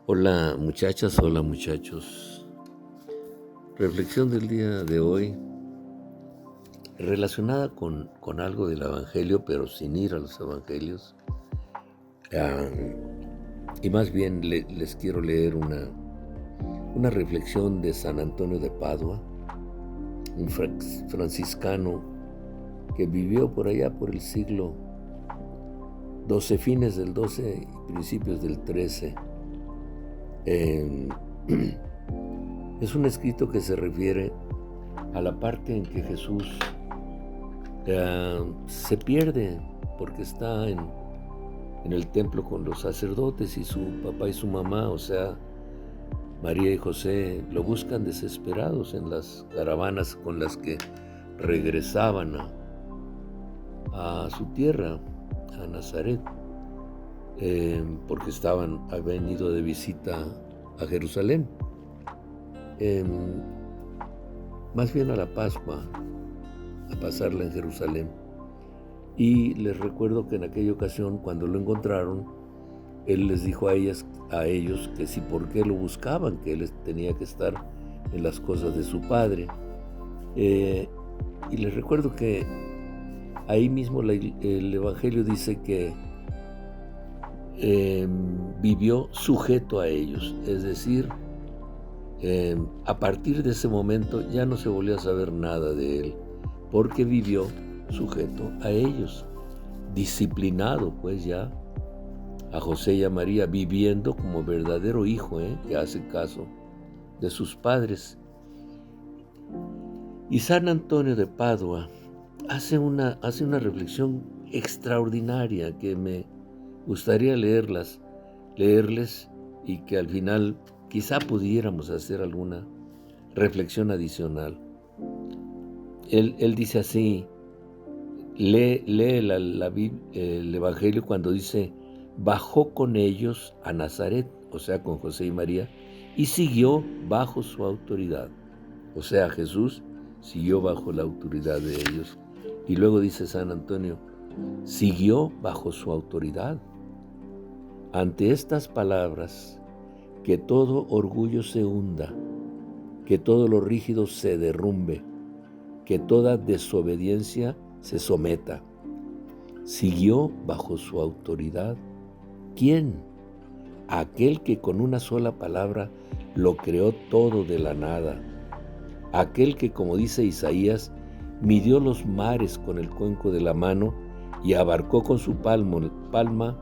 Hola muchachas, hola muchachos. Reflexión del día de hoy relacionada con algo del Evangelio, pero sin ir a los Evangelios. Ah, y más bien les quiero leer una reflexión de San Antonio de Padua, un franciscano que vivió por allá por el siglo XII, fines del XII y principios del XIII. Es un escrito que se refiere a la parte en que Jesús se pierde porque está en el templo con los sacerdotes y su papá y su mamá, o sea, María y José, lo buscan desesperados en las caravanas con las que regresaban a su tierra, a Nazaret, porque habían ido de visita a Jerusalén, más bien a la Pascua, a pasarla en Jerusalén. Y les recuerdo que en aquella ocasión, cuando lo encontraron, él les dijo a ellos que sí, por qué lo buscaban, que él tenía que estar en las cosas de su padre. Y les recuerdo que ahí mismo el Evangelio dice que vivió sujeto a ellos, es decir, a partir de ese momento ya no se volvió a saber nada de él, porque vivió sujeto a ellos, disciplinado pues ya a José y a María, viviendo como verdadero hijo, que hace caso de sus padres. Y San Antonio de Padua hace una reflexión extraordinaria que me gustaría leerles y que al final quizá pudiéramos hacer alguna reflexión adicional. Él dice así, lee el Evangelio cuando dice: bajó con ellos a Nazaret, o sea, con José y María, y siguió bajo su autoridad. O sea, Jesús siguió bajo la autoridad de ellos. Y luego dice San Antonio, siguió bajo su autoridad. Ante estas palabras, que todo orgullo se hunda, que todo lo rígido se derrumbe, que toda desobediencia se someta. Siguió bajo su autoridad. ¿Quién? Aquel que con una sola palabra lo creó todo de la nada. Aquel que, como dice Isaías, midió los mares con el cuenco de la mano y abarcó con su palma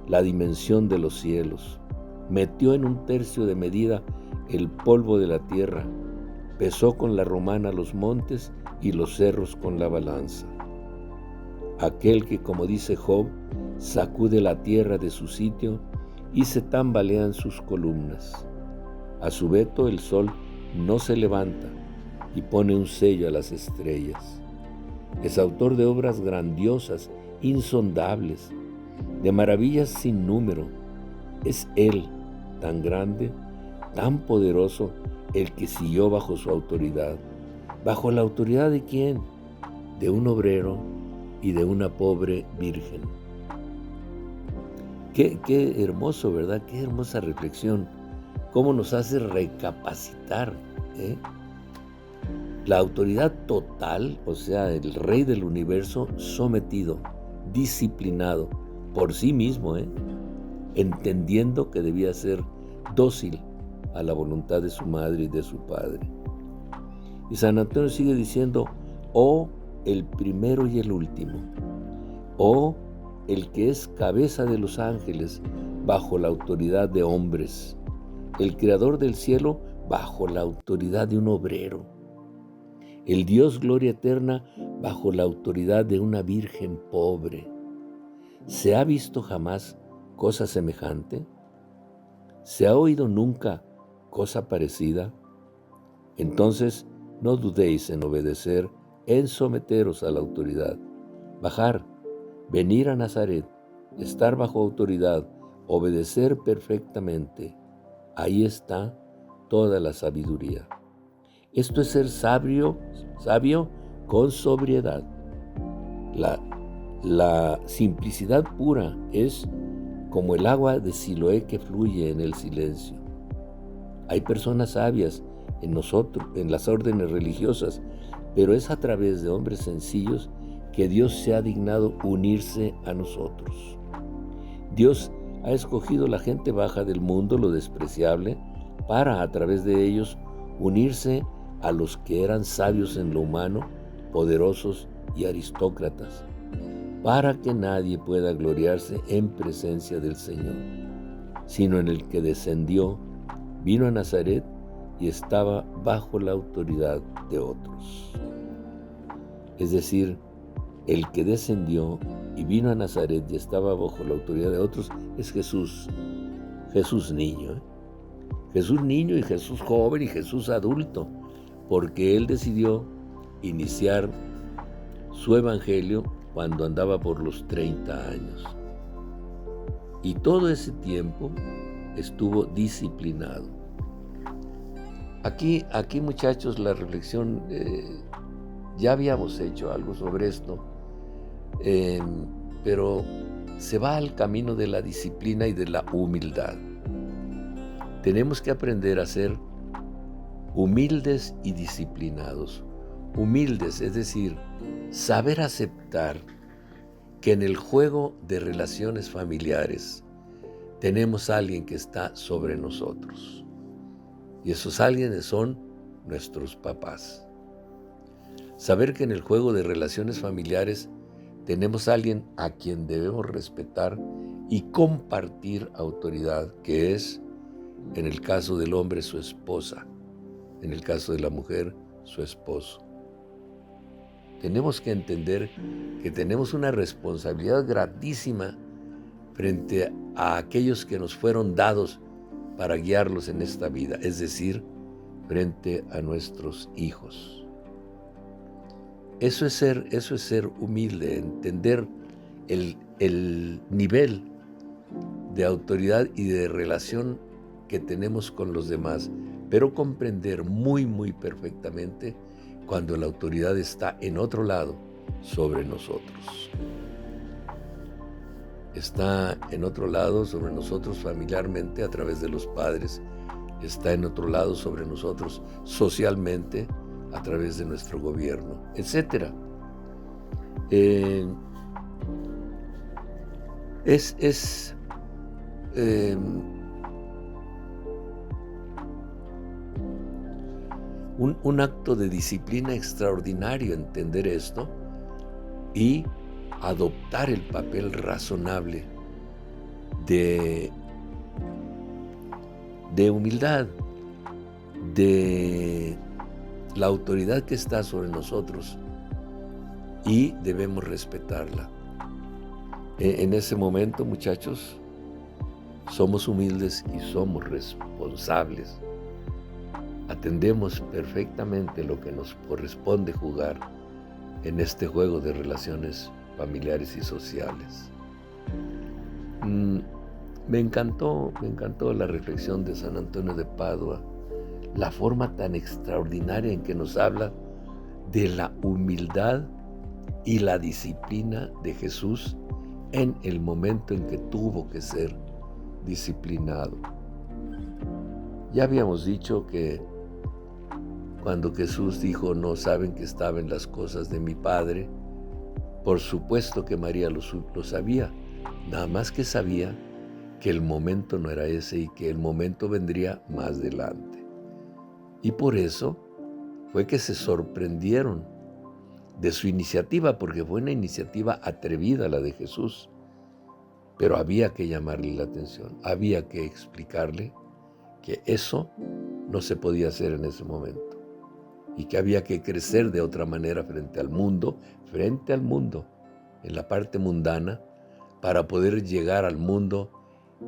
la dimensión de los cielos. Metió en 1/3 de medida el polvo de la tierra. Pesó con la romana los montes y los cerros con la balanza. Aquel que, como dice Job, sacude la tierra de su sitio y se tambalean sus columnas. A su veto el sol no se levanta y pone un sello a las estrellas. Es autor de obras grandiosas, insondables, de maravillas sin número. Es Él, tan grande, tan poderoso, el que siguió bajo su autoridad. ¿Bajo la autoridad de quién? De un obrero y de una pobre virgen. Qué hermoso, ¿verdad? Qué hermosa reflexión. Cómo nos hace recapacitar, La autoridad total, o sea, el rey del universo, sometido, disciplinado por sí mismo, entendiendo que debía ser dócil a la voluntad de su madre y de su padre. Y San Antonio sigue diciendo, el primero y el último, el que es cabeza de los ángeles bajo la autoridad de hombres, el creador del cielo bajo la autoridad de un obrero, el Dios gloria eterna bajo la autoridad de una virgen pobre. ¿Se ha visto jamás cosa semejante? ¿Se ha oído nunca cosa parecida? Entonces no dudéis en obedecer, en someteros a la autoridad, bajar, venir a Nazaret, estar bajo autoridad, obedecer perfectamente. Ahí está toda la sabiduría. Esto es ser sabio con sobriedad. La simplicidad pura es como el agua de Siloé que fluye en el silencio. Hay personas sabias en nosotros, en las órdenes religiosas, pero es a través de hombres sencillos que Dios se ha dignado unirse a nosotros. Dios ha escogido la gente baja del mundo, lo despreciable, para, a través de ellos, unirse a los que eran sabios en lo humano, poderosos y aristócratas, para que nadie pueda gloriarse en presencia del Señor, sino en el que descendió, vino a Nazaret y estaba bajo la autoridad de otros. Es decir, el que descendió y vino a Nazaret y estaba bajo la autoridad de otros es Jesús, Jesús niño, Jesús niño y Jesús joven y Jesús adulto, porque Él decidió iniciar su evangelio cuando andaba por los 30 años. Y todo ese tiempo estuvo disciplinado. Aquí muchachos, la reflexión, ya habíamos hecho algo sobre esto, pero se va al camino de la disciplina y de la humildad. Tenemos que aprender a ser humildes y disciplinados. Humildes, es decir, saber aceptar que en el juego de relaciones familiares tenemos a alguien que está sobre nosotros. Y esos alguienes son nuestros papás. Saber que en el juego de relaciones familiares tenemos a alguien a quien debemos respetar y compartir autoridad, que es, en el caso del hombre, su esposa, en el caso de la mujer, su esposo. Tenemos que entender que tenemos una responsabilidad grandísima frente a aquellos que nos fueron dados para guiarlos en esta vida, es decir, frente a nuestros hijos. Eso es ser humilde, entender el nivel de autoridad y de relación que tenemos con los demás, pero comprender muy, muy perfectamente cuando la autoridad está en otro lado sobre nosotros. Está en otro lado sobre nosotros familiarmente a través de los padres, está en otro lado sobre nosotros socialmente a través de nuestro gobierno, etc. Un acto de disciplina extraordinario entender esto y adoptar el papel razonable de humildad, de la autoridad que está sobre nosotros, y debemos respetarla. En ese momento, muchachos, somos humildes y somos responsables. Atendemos perfectamente lo que nos corresponde jugar en este juego de relaciones familiares y sociales. Me encantó la reflexión de San Antonio de Padua, la forma tan extraordinaria en que nos habla de la humildad y la disciplina de Jesús en el momento en que tuvo que ser disciplinado. Ya habíamos dicho que cuando Jesús dijo, no saben que estaba en las cosas de mi Padre, por supuesto que María lo sabía, nada más que sabía que el momento no era ese y que el momento vendría más adelante. Y por eso fue que se sorprendieron de su iniciativa, porque fue una iniciativa atrevida la de Jesús, pero había que llamarle la atención, había que explicarle que eso no se podía hacer en ese momento y que había que crecer de otra manera frente al mundo, en la parte mundana, para poder llegar al mundo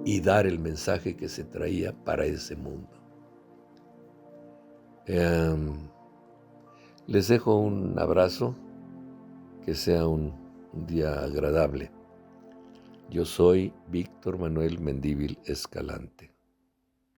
y dar el mensaje que se traía para ese mundo. Les dejo un abrazo, que sea un día agradable. Yo soy Víctor Manuel Mendívil Escalante.